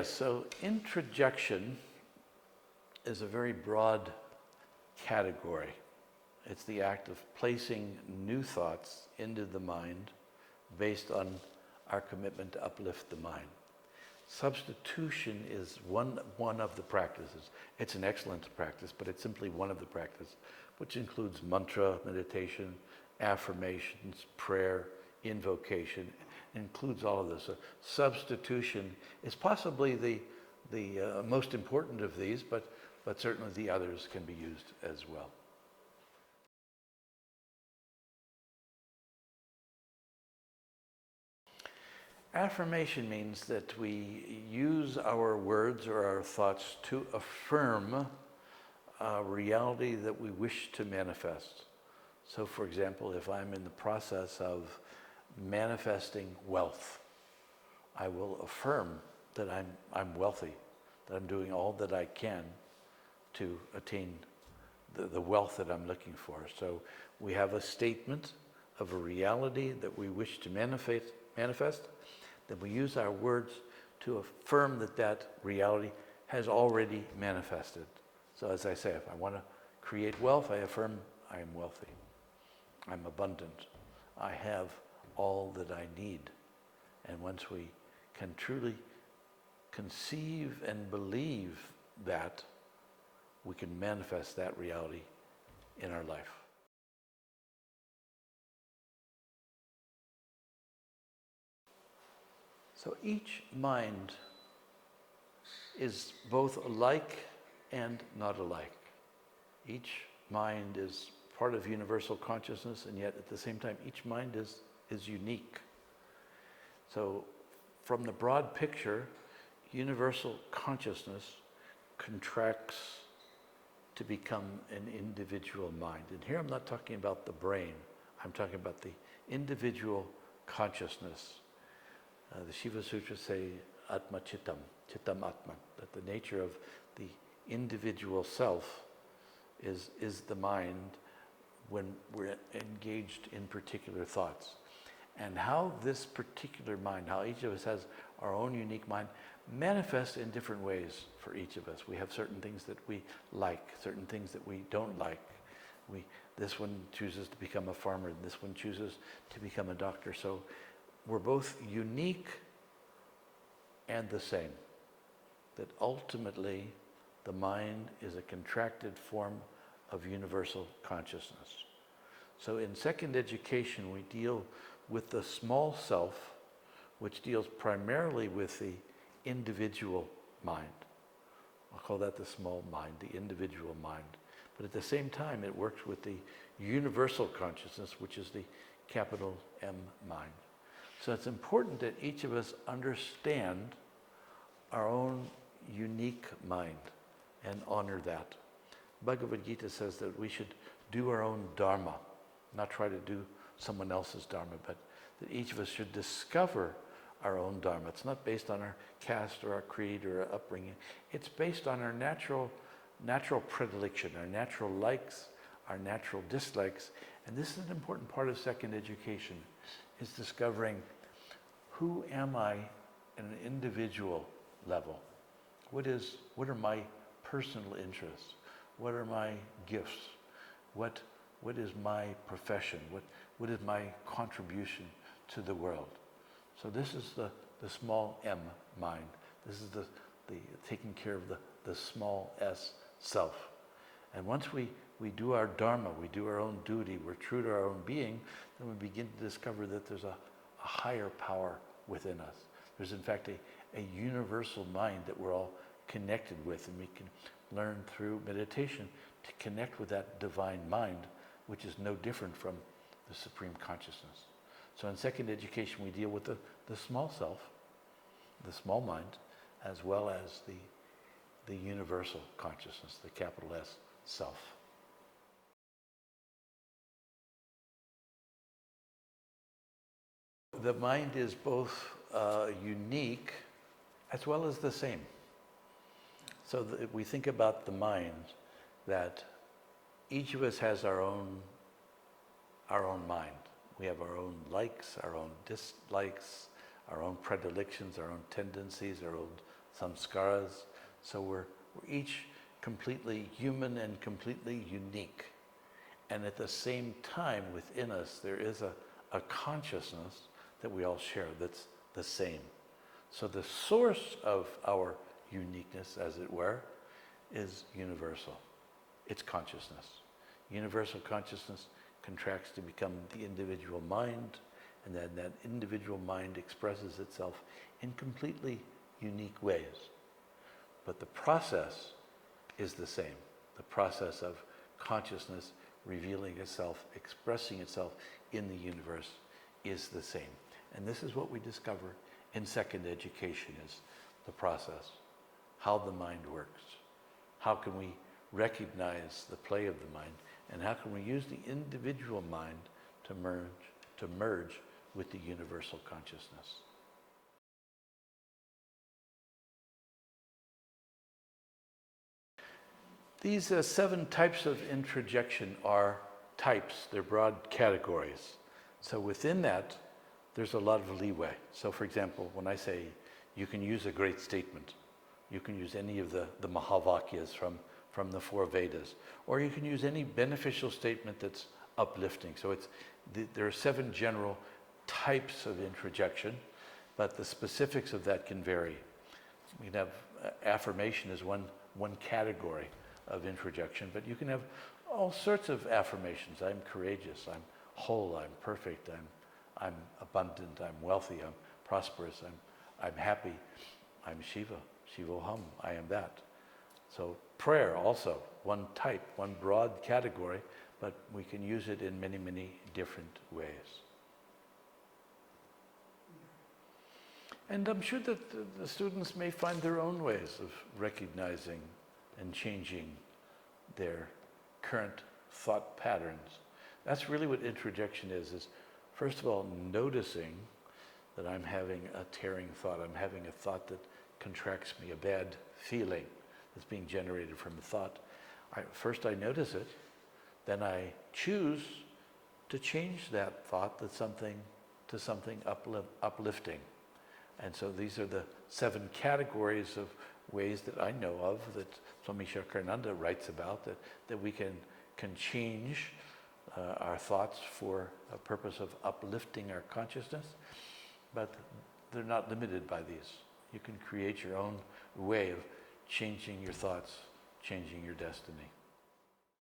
So introjection is a very broad category. It's the act of placing new thoughts into the mind based on our commitment to uplift the mind. Substitution is one of the practices. It's an excellent practice, but it's simply one of the practices, which includes mantra, meditation, affirmations, prayer, invocation. It includes all of this. So substitution is possibly the most important of these, but certainly the others can be used as well. Affirmation means that we use our words or our thoughts to affirm a reality that we wish to manifest. So for example, if I'm in the process of manifesting wealth, I will affirm that I'm wealthy, that I'm doing all that I can to attain the wealth that I'm looking for. So we have a statement of a reality that we wish to manifest. Then we use our words to affirm that reality has already manifested. So as I say, if I want to create wealth, I affirm I am wealthy. I'm abundant. I have all that I need. And once we can truly conceive and believe that, we can manifest that reality in our life. So each mind is both alike and not alike. Each mind is part of universal consciousness, and yet at the same time, each mind is unique. So from the broad picture, universal consciousness contracts to become an individual mind. And here I'm not talking about the brain, I'm talking about the individual consciousness. The Shiva Sutras say Atma Chittam, Chittam Atman, that the nature of the individual self is the mind when we're engaged in particular thoughts. And how this particular mind, how each of us has our own unique mind, manifests in different ways for each of us. We have certain things that we like, certain things that we don't like. This one chooses to become a farmer, and this one chooses to become a doctor. So we're both unique and the same. That ultimately the mind is a contracted form of universal consciousness. So in second education, we deal with the small self, which deals primarily with the individual mind. I'll call that the small mind, the individual mind. But at the same time, it works with the universal consciousness, which is the capital M mind. So it's important that each of us understand our own unique mind and honor that. Bhagavad Gita says that we should do our own dharma, not try to do someone else's dharma, but that each of us should discover our own dharma. It's not based on our caste or our creed or our upbringing. It's based on our natural predilection, our natural likes, our natural dislikes. And this is an important part of second education, is discovering who am I at an individual level? What are my personal interests? What are my gifts? What is my profession? What is my contribution to the world? So this is the small m mind. This is the taking care of the small s self. And once we do our dharma, we do our own duty, we're true to our own being, then we begin to discover that there's a higher power within us. There's in fact a universal mind that we're all connected with, and we can learn through meditation to connect with that divine mind, which is no different from the supreme consciousness. So in second education, we deal with the small self, the small mind, as well as the universal consciousness, the capital S self. The mind is both unique as well as the same. So that we think about the mind, that each of us has our own mind. We have our own likes, our own dislikes, our own predilections, our own tendencies, our own samskaras. So we're each completely human and completely unique. And at the same time within us, there is a consciousness that we all share that's the same. So the source of our uniqueness, as it were, is universal. It's consciousness. Universal consciousness contracts to become the individual mind, and then that individual mind expresses itself in completely unique ways. But the process is the same. The process of consciousness revealing itself, expressing itself in the universe is the same. And this is what we discover in second education, is the process, how the mind works. How can we recognize the play of the mind, and how can we use the individual mind to merge with the universal consciousness. These 7 types of introjection are types, they're broad categories. So within that, there's a lot of leeway. So for example, when I say you can use a great statement, you can use any of the Mahavakyas from the 4 Vedas, or you can use any beneficial statement that's uplifting. So there are 7 general types of introjection, but the specifics of that can vary. We can have affirmation as one category of introjection, but you can have all sorts of affirmations. I'm courageous, I'm whole, I'm perfect, I'm abundant, I'm wealthy, I'm prosperous, I'm happy, I'm Shiva, Shivoham, I am that. So prayer also, one type, one broad category, but we can use it in many, many different ways. And I'm sure that the students may find their own ways of recognizing and changing their current thought patterns. That's really what introjection is first of all, noticing that I'm having a tearing thought. I'm having a thought that contracts me, a bad feeling that's being generated from a thought. First I notice it, then I choose to change that thought to something uplifting. And so these are the 7 categories of ways that I know of that Swami Shakarananda writes about, that we can change our thoughts for a purpose of uplifting our consciousness, but they're not limited by these. You can create your own way of changing your thoughts, changing your destiny.